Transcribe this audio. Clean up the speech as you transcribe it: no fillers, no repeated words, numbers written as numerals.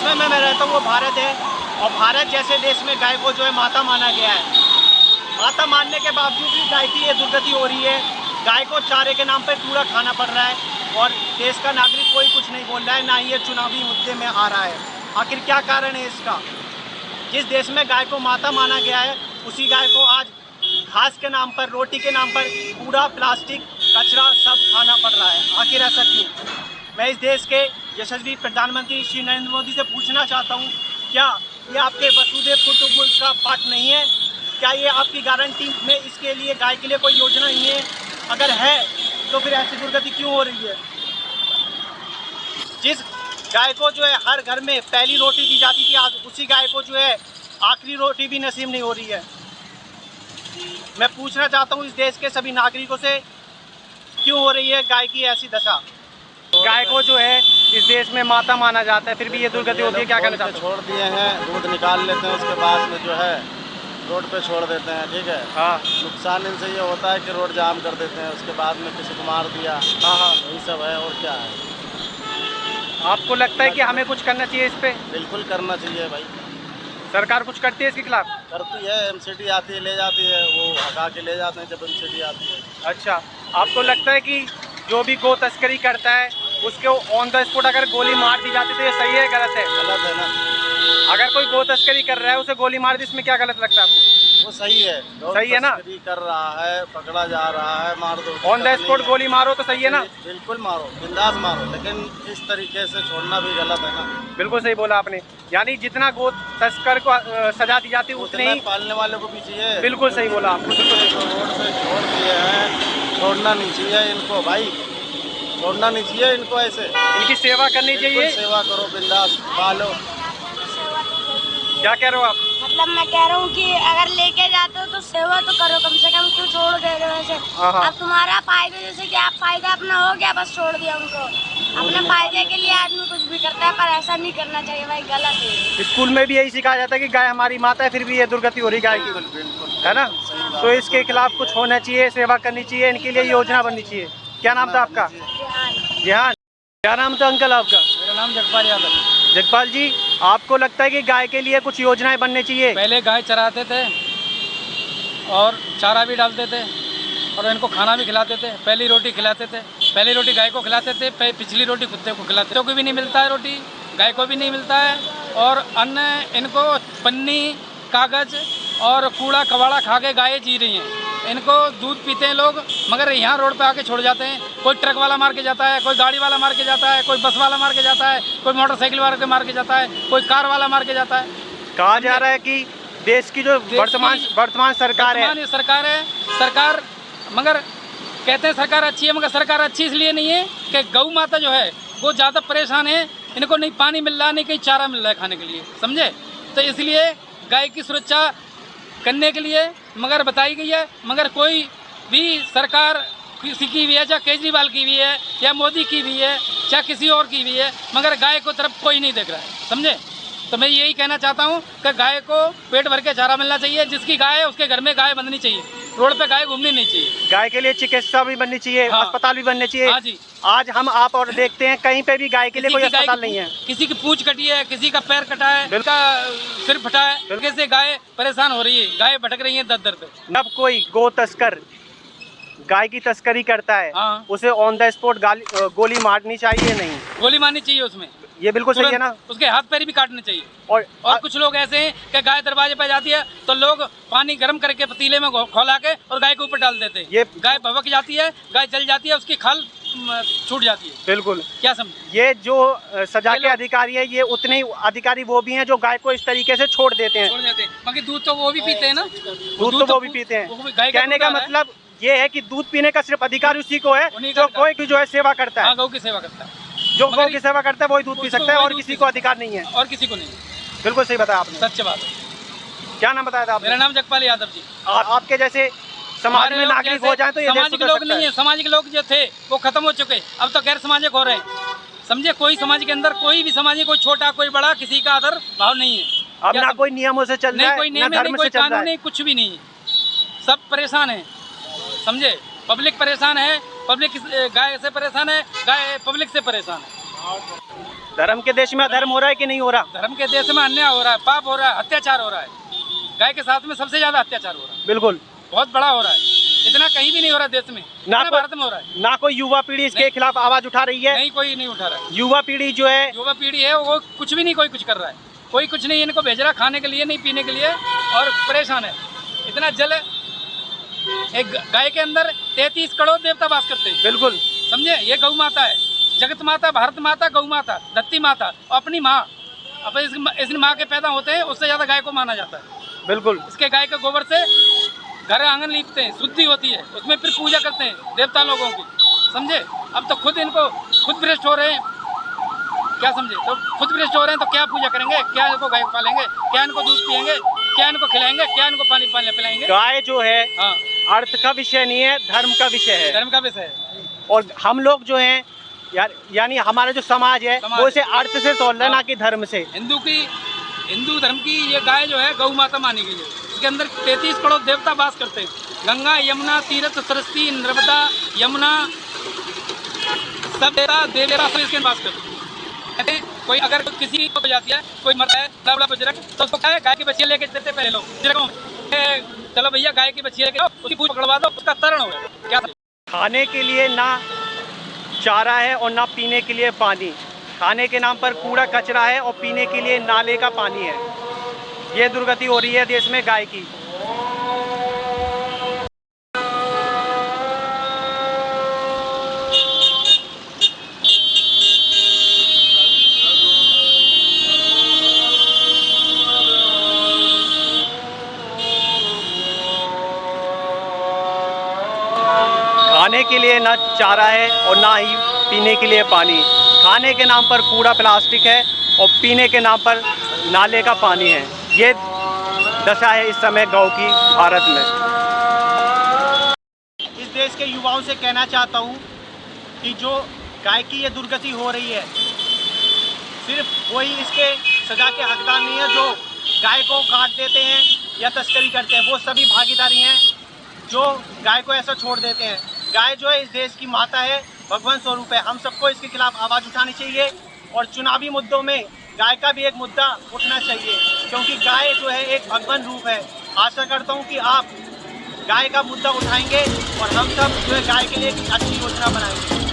देश में मैं रहता हूँ वो भारत है, और भारत जैसे देश में गाय को जो है माता माना गया है। माता मानने के बावजूद भी गाय की ये दुर्गति हो रही है। गाय को चारे के नाम पर कूड़ा खाना पड़ रहा है, और देश का नागरिक कोई कुछ नहीं बोल रहा है, ना ही ये चुनावी मुद्दे में आ रहा है। आखिर क्या कारण है इसका? जिस देश में गाय को माता माना गया है, उसी गाय को आज घास के नाम पर, रोटी के नाम पर कूड़ा, प्लास्टिक, कचरा सब खाना पड़ रहा है। आखिर ऐसा क्यों? मैं इस देश के यशस्वी प्रधानमंत्री श्री नरेंद्र मोदी से पूछना चाहता हूँ, क्या ये आपके वसुधैव कुटुंबकम का पाठ नहीं है? क्या ये आपकी गारंटी में इसके लिए गाय के लिए कोई योजना नहीं है? अगर है तो फिर ऐसी दुर्गति क्यों हो रही है? जिस गाय को जो है हर घर में पहली रोटी दी जाती थी, आज उसी गाय को जो है आखिरी रोटी भी नसीब नहीं हो रही है। मैं पूछना चाहता हूँ इस देश के सभी नागरिकों से, क्यों हो रही है गाय की ऐसी दशा? गाय को जो है इस देश में माता माना जाता है, फिर भी ये दुर्गति होती है। क्या कहना चाहते हैं? छोड़ दिए हैं, दूध निकाल लेते हैं, उसके बाद में जो है रोड पे छोड़ देते हैं। ठीक है, हाँ, नुकसान इनसे ये होता है कि रोड जाम कर देते हैं, उसके बाद में किसी को मार दिया। हाँ, यही सब है, और क्या है। आपको लगता है कि हमें कुछ करना चाहिए इस पे? बिल्कुल करना चाहिए भाई। सरकार कुछ करती है इसके खिलाफ? करती है, एमसीडी आती है, ले जाती है, वो हटा के ले जाते हैं जब एमसीडी आती है। अच्छा, आपको लगता है कि जो भी गो तस्करी करता है उसके ऑन द स्पॉट अगर गोली मार दी जाती तो ये सही है, गलत है? गलत है ना। अगर कोई गो तस्करी कर रहा है उसे गोली मार दी, इसमें क्या गलत लगता है आपको? वो सही है, सही है ना? तस्करी कर रहा है, पकड़ा जा रहा है, मार दो। ऑन द स्पॉट गोली मारो तो सही है ना? बिल्कुल मारो, बिंदास मारो, लेकिन इस तरीके से छोड़ना भी गलत है ना। बिल्कुल सही बोला आपने। यानी जितना गो तस्कर को सजा दी जाती है उतनी ही पालने वाले को भी चाहिए। बिल्कुल सही बोला आपने। रोड से छोड़ दिए हैं, छोड़ना नहीं चाहिए इनको भाई, छोड़ना नहीं चाहिए इनको। ऐसे इनकी सेवा करनी चाहिए। सेवा करो, बिंदास पालो। क्या कह रहे हो आप? मतलब मैं कह रहा हूँ कि अगर लेके जाते हो तो सेवा तो करो, कम से कम क्यों छोड़ दे रहे हो ऐसे? अब तुम्हारा फायदा, जैसे कि आप फायदा अपना हो गया, बस छोड़ दिया उनको। अपने फायदे के लिए आदमी कुछ भी करता है, पर ऐसा नहीं करना चाहिए भाई, गलत है। स्कूल में भी यही सिखाया जाता है कि गाय हमारी माता है, फिर भी ये दुर्गति हो रही गाय की, है ना? तो इसके खिलाफ कुछ होना चाहिए, सेवा करनी चाहिए, इनके लिए योजना बननी चाहिए। क्या नाम था आपका? जिहान। क्या नाम था अंकल आपका? मेरा नाम जगपाल यादव। जगपाल जी, आपको लगता है कि गाय के लिए कुछ योजनाएं बननी चाहिए? पहले गाय चराते थे और चारा भी डालते थे और इनको खाना भी खिलाते थे। पहली रोटी खिलाते थे, पहली रोटी गाय को खिलाते थे, पिछली रोटी कुत्ते को खिलाते थे। को भी नहीं मिलता है रोटी, गाय को भी नहीं मिलता है, और अन्न इनको पन्नी, कागज़ और कूड़ा कबाड़ा खा के गायें जी रही हैं। इनको दूध पीते हैं लोग, मगर यहाँ रोड पे आके छोड़ जाते हैं। कोई ट्रक वाला मार के जाता है, कोई गाड़ी वाला मार के जाता है, कोई बस वाला मार के जाता है, कोई मोटरसाइकिल वाला के मार के जाता है, कोई कार वाला मार के जाता है। कहा जा रहा है कि देश की जो वर्तमान सरकार है, सरकार मगर कहते हैं सरकार अच्छी है, मगर सरकार अच्छी इसलिए नहीं है कि गौ माता जो है वो ज़्यादा परेशान है। इनको नहीं पानी मिल रहा, नहीं कहीं चारा मिल रहा है खाने के लिए, समझे? तो इसलिए गाय की सुरक्षा करने के लिए मगर बताई गई है, मगर कोई भी सरकार किसी की भी है, चाहे केजरीवाल की भी है या मोदी की भी है, चाहे किसी और की भी है, मगर गाय को तरफ कोई नहीं देख रहा है, समझे? तो मैं यही कहना चाहता हूँ कि गाय को पेट भर के चारा मिलना चाहिए। जिसकी गाय है उसके घर में गाय बंधनी चाहिए, रोड पे गाय घूमनी नहीं चाहिए। गाय के लिए चिकित्सा भी बननी चाहिए, हाँ। अस्पताल भी बनने चाहिए। हाँ जी। आज हम आप और देखते हैं कहीं पे भी गाय के लिए कोई अस्पताल नहीं है। किसी की पूंछ कटी है, किसी का पैर कटा है, किसी का सिर फटा है, बिल्कुल से गाय परेशान हो रही है, गाय भटक रही है दर दर पे। जब कोई गो तस्कर गाय की तस्करी करता है, हाँ। उसे ऑन द स्पॉट गोली मारनी चाहिए? नहीं, गोली मारनी चाहिए उसमें, ये बिल्कुल सही है ना? उसके हाथ पैर भी काटने चाहिए। और कुछ लोग ऐसे हैं कि गाय दरवाजे पे जाती है तो लोग पानी गर्म करके पतीले में खौला के और गाय के ऊपर डाल देते हैं। ये गाय भभक जाती है, गाय जल जाती है, उसकी खाल छूट जाती है। बिल्कुल, क्या समझे? ये जो सजा के अधिकारी है, ये उतने ही अधिकारी वो भी हैं जो गाय को इस तरीके से छोड़ देते हैं। बाकी दूध तो वो भी पीते हैं ना, दूध तो वो भी पीते हैं। कहने का मतलब ये है कि दूध पीने का सिर्फ अधिकार उसी को है जो कोई की जो है सेवा करता है, गौ की सेवा करता है। जो गौ की सेवा करता है वही दूध पी सकता है, और किसी को अधिकार नहीं है। और किसी को नहीं। बिल्कुल सही बताया आपने, सच्ची बात है। क्या नाम बताया था आपने? मेरा नाम जगपाल यादव जी। आपके जैसे समाज में नागरिक हो जाए तो ये सामाजिक लोग नहीं है, सामाजिक लोग जो थे वो खत्म हो चुके, अब तो गैर सामाजिक हो रहे हैं, समझे? कोई समाज के अंदर कोई भी सामाजिक, कोई छोटा कोई बड़ा, किसी का आदर भाव नहीं है। अब ना कोई नियमों से चल रहा है, कोई ना नियम धर्म नहीं, कोई से चल रहा कानून है। नहीं, कुछ भी नहीं है। सब परेशान है, समझे? पब्लिक परेशान है, पब्लिक गाय से परेशान है, गाय पब्लिक से परेशान है। धर्म के देश में अधर्म हो रहा है कि नहीं हो रहा? धर्म के देश में अन्याय हो रहा है, पाप हो रहा है, अत्याचार हो रहा है। गाय के साथ में सबसे ज्यादा अत्याचार हो रहा है, बिल्कुल बहुत बड़ा हो रहा है। इतना कहीं भी नहीं हो रहा देश में, ना भारत में हो रहा है। ना कोई युवा पीढ़ी इसके खिलाफ आवाज उठा रही है। नहीं, कोई नहीं उठा रहा है। युवा पीढ़ी जो है, युवा पीढ़ी है वो कुछ भी नहीं, कोई कुछ कर रहा है, कोई कुछ नहीं इनको भेज रहा खाने के लिए, नहीं पीने के लिए, और परेशान है। इतना जल है, एक गाय के अंदर 33 करोड़ देवता वास करते हैं। बिल्कुल समझे, ये गौ माता है, जगत माता, भारत माता, गौ माता, धरती माता, अपनी माँ। अब इस माँ के पैदा होते हैं, उससे ज्यादा गाय को माना जाता है। बिल्कुल इसके गाय के गोबर से घर आंगन लीपते हैं, शुद्धि होती है, उसमें फिर पूजा करते हैं देवता लोगों की। समझे, अब तो खुद भ्रष्ट हो रहे हैं, क्या समझे, तो खुद भ्रष्ट हो रहे हैं तो क्या पूजा करेंगे, क्या इनको गाय पालेंगे, क्या इनको दूध पियेंगे, क्या इनको खिलाएंगे, क्या इनको पानी पिलाएंगे। गाय जो है हाँ, अर्थ का विषय नहीं है, धर्म का विषय है। धर्म का विषय है। और हम लोग जो हैं यानी हमारा जो समाज है वो इसे अर्थ से तोल रहा है, ना कि धर्म से। हिंदू धर्म की ये गाय जो है गौ माता मानी गई है। इसके अंदर 33 करोड़ देवता वास करते हैं। गंगा, यमुना, तीर्थ, सरस्वती, नर्मदा, यमुना, सब देवता सब इसके वास करते हैं। कोई अगर किसी को जाती है, कोई मरता है, बड़ा बुजुर्ग, तो उसको क्या है, गाय की बच्ची लेके देते पहले लोग बुजुर्गों, चलो भैया गाय की बच्ची लेके आओ, उसकी पूछ पकड़वा दो, उसका तरण हो क्या। खाने के लिए ना चारा है और ना पीने के लिए पानी। खाने के नाम पर कूड़ा कचरा है और पीने के लिए नाले का पानी है। ये दुर्गति हो रही है देश में गाय की। खाने के लिए ना चारा है और ना ही पीने के लिए पानी। खाने के नाम पर कूड़ा प्लास्टिक है और पीने के नाम पर नाले का पानी है। ये दशा है इस समय गौ की भारत में। इस देश के युवाओं से कहना चाहता हूँ कि जो गाय की ये दुर्गति हो रही है, सिर्फ वही इसके सजा के हकदार नहीं है जो गाय को काट देते हैं या तस्करी करते हैं। वो सभी भागीदारी हैं जो गाय को ऐसा छोड़ देते हैं। गाय जो है इस देश की माता है, भगवान स्वरूप है। हम सबको इसके खिलाफ आवाज़ उठानी चाहिए और चुनावी मुद्दों में गाय का भी एक मुद्दा उठना चाहिए, क्योंकि गाय जो है एक भगवान रूप है। आशा करता हूँ कि आप गाय का मुद्दा उठाएंगे और हम सब जो है गाय के लिए एक अच्छी योजना बनाएंगे।